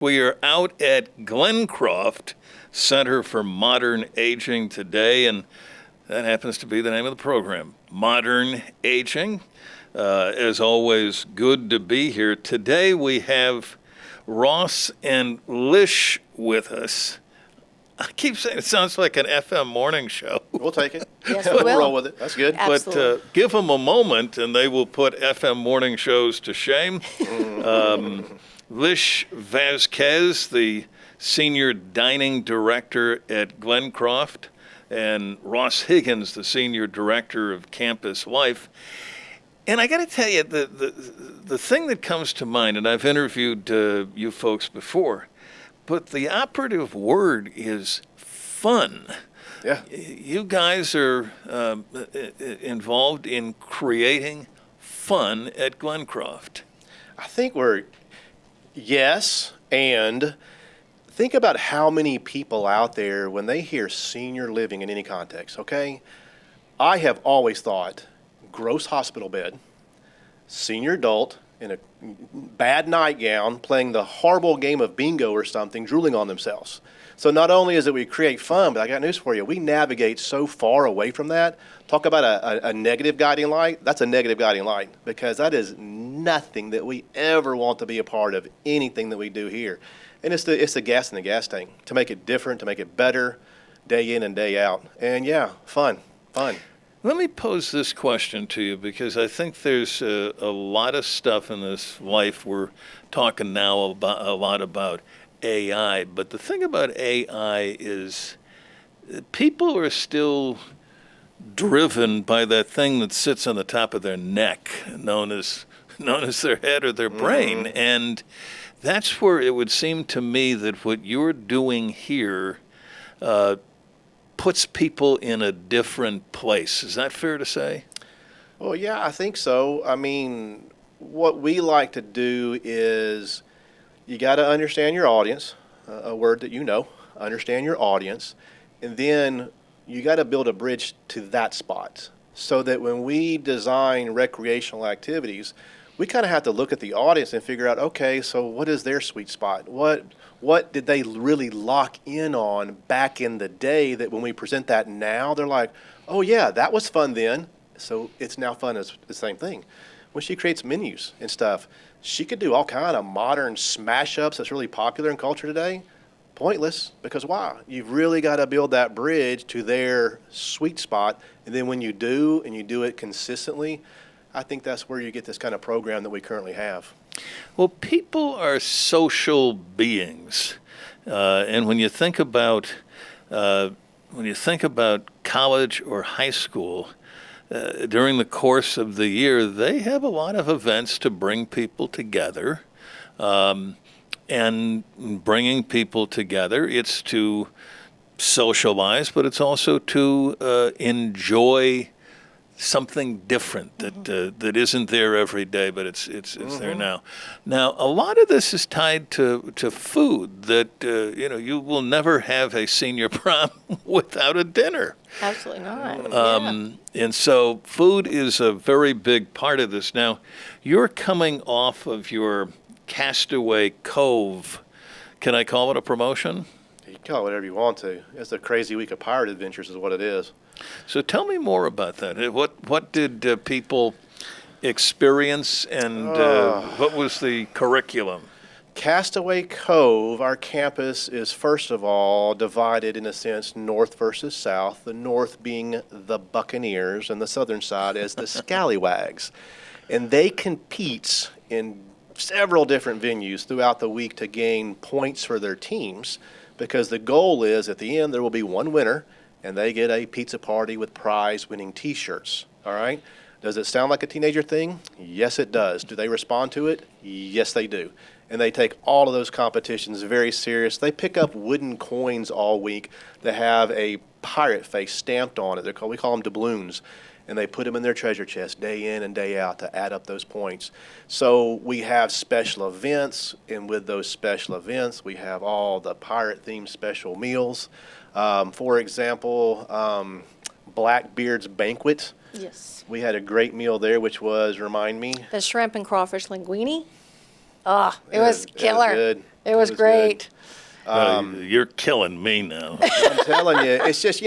We are out at Glencroft Center for Modern Aging today, and that happens to be the name of the program, Modern Aging. As always, good to be here. Today we have Ross and Lish with us. I keep saying it sounds like an FM morning show. We'll take it. Yes, we will. We'll roll with it. That's good. Absolutely. But give them a moment and they will put FM morning shows to shame. Lish Vasquez, the Senior Dining Director at Glencroft, and Ross Higgins, the Senior Director of Campus Life. And I got to tell you, the thing that comes to mind, and I've interviewed you folks before, but the operative word is fun. Yeah. You guys are involved in creating fun at Glencroft. I think yes, and think about how many people out there, when they hear senior living in any context, okay? I have always thought gross hospital bed, senior adult in a bad nightgown playing the horrible game of bingo or something, drooling on themselves. So not only is it we create fun, but I got news for you. We navigate so far away from that. Talk about a negative guiding light. That's a negative guiding light because that is nothing that we ever want to be a part of anything that we do here. And it's the gas in the gas tank to make it different, to make it better, day in and day out. And yeah, fun. Let me pose this question to you because I think there's a lot of stuff in this life. We're talking now about a lot about AI, but the thing about AI is people are still driven by that thing that sits on the top of their neck, known as their head or their brain, and that's where it would seem to me that what you're doing here puts people in a different place. Is that fair to say? Well, yeah, I think so. I mean, what we like to do is you got to understand your audience, a word that you know, understand your audience, and then you got to build a bridge to that spot so that when we design recreational activities, we kind of have to look at the audience and figure out, okay, so what is their sweet spot? What did they really lock in on back in the day that when we present that now, they're like, oh yeah, that was fun then, so it's now fun as the same thing. When she creates menus and stuff, she could do all kind of modern smash ups that's really popular in culture today. Pointless, because why? You've really got to build that bridge to their sweet spot, and then when you do, and you do it consistently, I think that's where you get this kind of program that we currently have. Well, people are social beings, and when you think about college or high school, during the course of the year, they have a lot of events to bring people together, and bringing people together, it's to socialize, but it's also to enjoy something different that isn't there every day, but it's there now. Now, a lot of this is tied to food. That you will never have a senior prom without a dinner. Absolutely not. And so, food is a very big part of this. Now, you're coming off of your Castaway Cove. Can I call it a promotion? You can call it whatever you want to. It's a crazy week of pirate adventures is what it is. So tell me more about that. What did people experience, and what was the curriculum? Castaway Cove, our campus is first of all divided in a sense north versus south, the north being the Buccaneers and the southern side as the Scallywags. And they compete in several different venues throughout the week to gain points for their teams because the goal is at the end there will be one winner and they get a pizza party with prize-winning T-shirts, all right? Does it sound like a teenager thing? Yes, it does. Do they respond to it? Yes, they do. And they take all of those competitions very serious. They pick up wooden coins all week that have a pirate face stamped on it. We call them doubloons. And they put them in their treasure chest day in and day out to add up those points. So we have special events, and with those special events, we have all the pirate-themed special meals. For example, Blackbeard's Banquet. Yes. We had a great meal there, which was, remind me? The shrimp and crawfish linguine. Oh, it was killer. Good. It was great. You're killing me now. I'm telling you, it's just,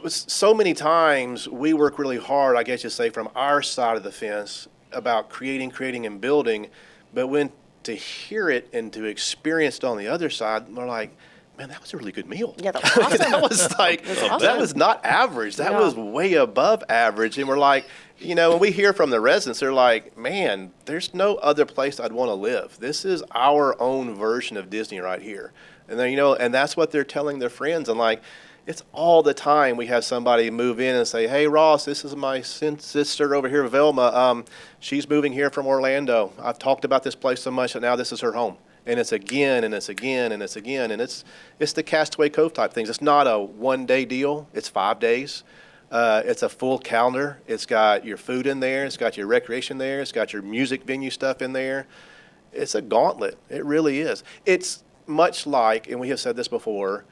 so many times we work really hard, I guess you say, from our side of the fence about creating, and building. But when to hear it and to experience it on the other side, we're like, man, that was a really good meal. Yeah, that was awesome. That was like, awesome. that was not average. That No. was way above average. And we're like, when we hear from the residents, they're like, man, there's no other place I'd want to live. This is our own version of Disney right here. And then, and that's what they're telling their friends. And like, it's all the time we have somebody move in and say, hey, Ross, this is my sister over here, Velma. She's moving here from Orlando. I've talked about this place so much that now this is her home. And it's again, and it's again, and it's again. And it's the Castaway Cove type things. It's not a one-day deal. It's 5 days. It's a full calendar. It's got your food in there. It's got your recreation there. It's got your music venue stuff in there. It's a gauntlet. It really is. It's much like, and we have said this before,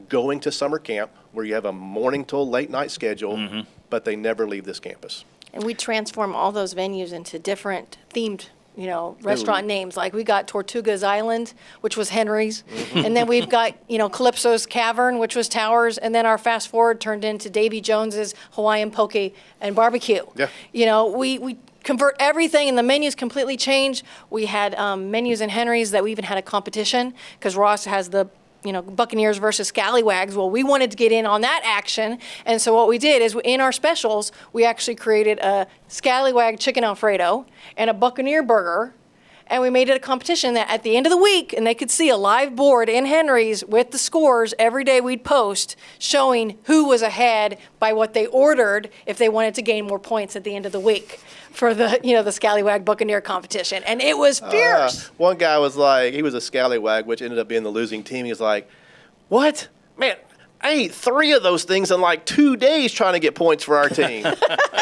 going to summer camp where you have a morning till late night schedule, but they never leave this campus. And we transform all those venues into different themed, restaurant names. Like we got Tortuga's Island, which was Henry's. And then we've got, Calypso's Cavern, which was Towers. And then our fast forward turned into Davy Jones's Hawaiian Poke and Barbecue. Yeah. We convert everything, and the menus completely change. We had menus in Henry's that we even had a competition because Ross has the Buccaneers versus Scallywags. Well, we wanted to get in on that action. And so what we did is in our specials, we actually created a Scallywag chicken Alfredo and a Buccaneer burger. And we made it a competition that at the end of the week, and they could see a live board in Henry's with the scores every day we'd post showing who was ahead by what they ordered if they wanted to gain more points at the end of the week for the, the Scallywag Buccaneer competition. And it was fierce. One guy was like, he was a Scallywag, which ended up being the losing team. He was like, what? Man, I ate 3 of those things in like 2 days trying to get points for our team.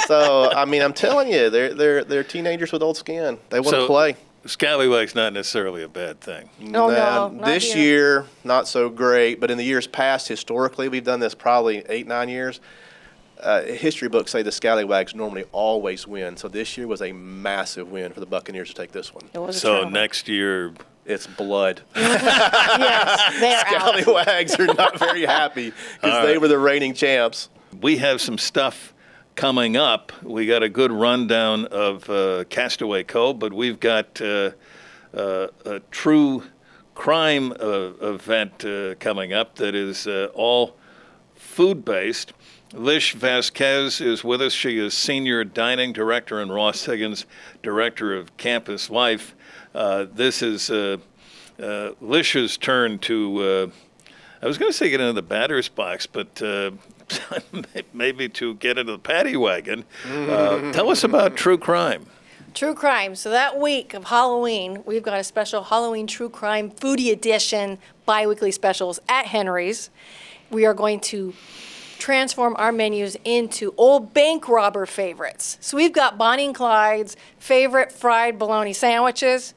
So, I mean, I'm telling you, they're teenagers with old skin. They want to play. Scallywag's not necessarily a bad thing. No, not this here. year, not so great, but in the years past, historically, we've done this probably 8-9 years. History books say the Scallywags normally always win, so this year was a massive win for the Buccaneers to take this one. It was a So turnover. next year, It's blood. Yes, they're out. Scallywags are not very happy because they were the reigning champs. we have some stuff coming up. We got a good rundown of Castaway Cove, but we've got a true crime event coming up that is all food-based. Lish Vasquez is with us. She is Senior Dining Director and Ross Higgins, Director of Campus Life. This is Lish's turn to, I was going to say get into the batter's box, but maybe to get into the paddy wagon. Tell us about true crime. True crime. So that week of Halloween, we've got a special Halloween True Crime Foodie Edition bi-weekly specials at Henry's. We are going to transform our menus into old bank robber favorites. So we've got Bonnie and Clyde's favorite fried bologna sandwiches,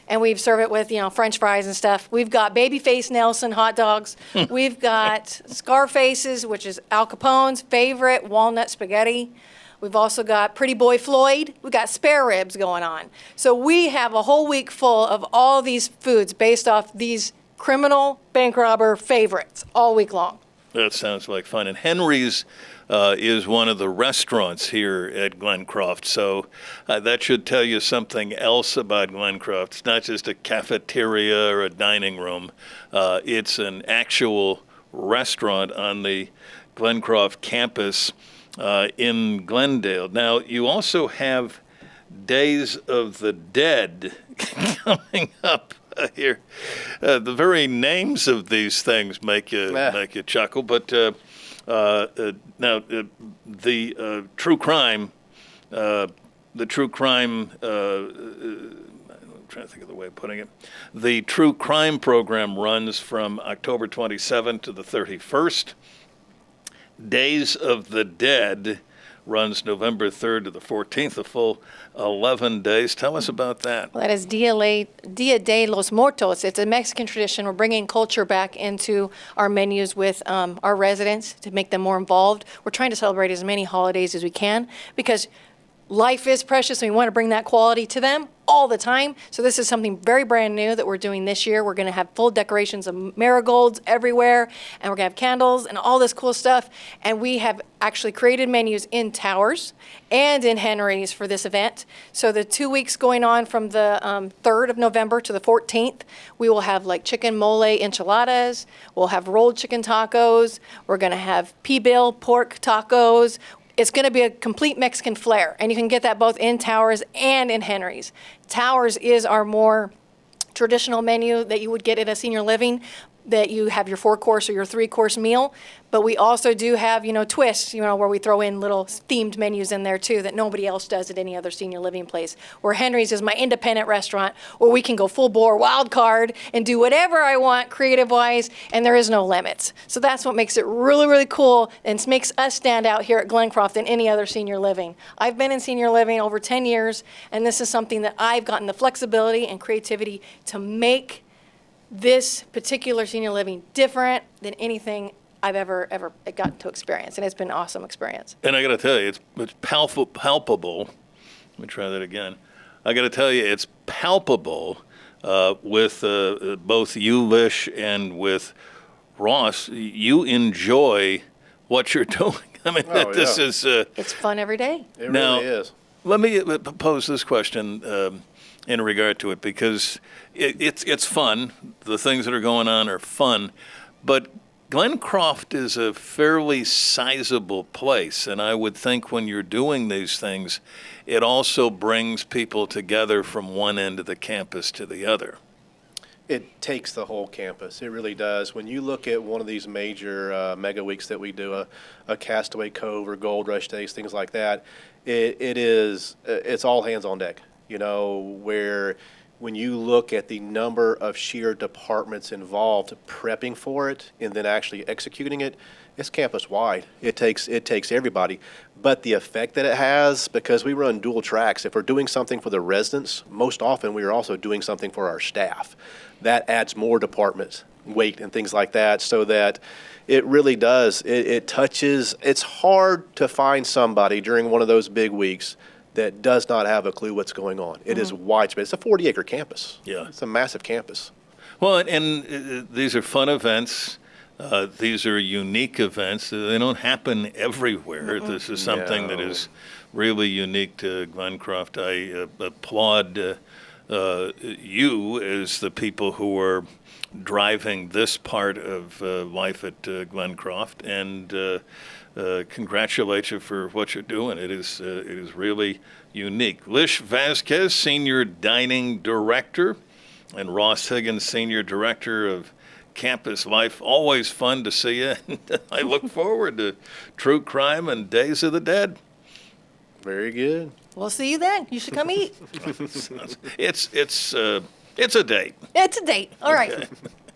and we've served it with, French fries and stuff. We've got Babyface Nelson hot dogs. We've got Scarface's, which is Al Capone's favorite walnut spaghetti. We've also got Pretty Boy Floyd. We've got spare ribs going on. So we have a whole week full of all these foods based off these criminal bank robber favorites all week long. That sounds like fun. And Henry's is one of the restaurants here at Glencroft, so that should tell you something else about Glencroft. It's not just a cafeteria or a dining room. It's an actual restaurant on the Glencroft campus in Glendale. Now, you also have Days of the Dead coming up here. The very names of these things make you chuckle. But now the true crime, I'm trying to think of the way of putting it. The True Crime program runs from October 27th to the 31st. Days of the Dead runs November 3rd to the 14th, a full 11 days. Tell us about that. Well, that is Dia de los Muertos. It's a Mexican tradition. We're bringing culture back into our menus with our residents to make them more involved. We're trying to celebrate as many holidays as we can because life is precious and we want to bring that quality to them. all the time. So this is something very brand new that we're doing this year. We're going to have full decorations of marigolds everywhere, and we're going to have candles and all this cool stuff. And we have actually created menus in Towers and in Henry's for this event. So the 2 weeks going on from the 3rd of November to the 14th, we will have like chicken mole enchiladas. We'll have rolled chicken tacos. We're going to have P-bill pork tacos. It's going to be a complete Mexican flair, and you can get that both in Towers and in Henry's. Towers is our more traditional menu that you would get at a senior living, that you have your 4-course or your 3-course meal. But we also do have, twists, where we throw in little themed menus in there too that nobody else does at any other senior living place. Where Henry's is my independent restaurant where we can go full bore wild card and do whatever I want creative wise, and there is no limits. So that's what makes it really, really cool and makes us stand out here at Glencroft than any other senior living. I've been in senior living over 10 years, and this is something that I've gotten the flexibility and creativity to make this particular senior living different than anything I've ever gotten to experience, and it's been an awesome experience. And I got to tell you, it's palpable. Let me try that again. I got to tell you, it's palpable with both you, Lish, and with Ross. You enjoy what you're doing. I mean, this is... it's fun every day. It now, really is. Let me pose this question in regard to it, because it's fun. The things that are going on are fun, but Glencroft is a fairly sizable place, and I would think when you're doing these things, it also brings people together from one end of the campus to the other. It takes the whole campus. It really does. When you look at one of these major mega weeks that we do, a Castaway Cove or Gold Rush Days, things like that, it's all hands on deck. Where when you look at the number of sheer departments involved prepping for it and then actually executing it, it's campus wide. It takes everybody. But the effect that it has, because we run dual tracks, if we're doing something for the residents, most often we are also doing something for our staff. That adds more department weight and things like that, so that it really does. It touches. It's hard to find somebody during one of those big weeks that does not have a clue what's going on. It is widespread. It's a 40-acre campus. Yeah. It's a massive campus. Well, and these are fun events. These are unique events. They don't happen everywhere. This is something that is really unique to Glencroft. I applaud you as the people who are driving this part of life at Glencroft, and congratulate you for what you're doing. It is really unique. Lish Vasquez, Senior Dining Director, and Ross Higgins, Senior Director of Campus Life. Always fun to see you. I look forward to True Crime and Days of the Dead. Very good. We'll see you then. You should come eat. It's a date. It's a date. All right. Okay.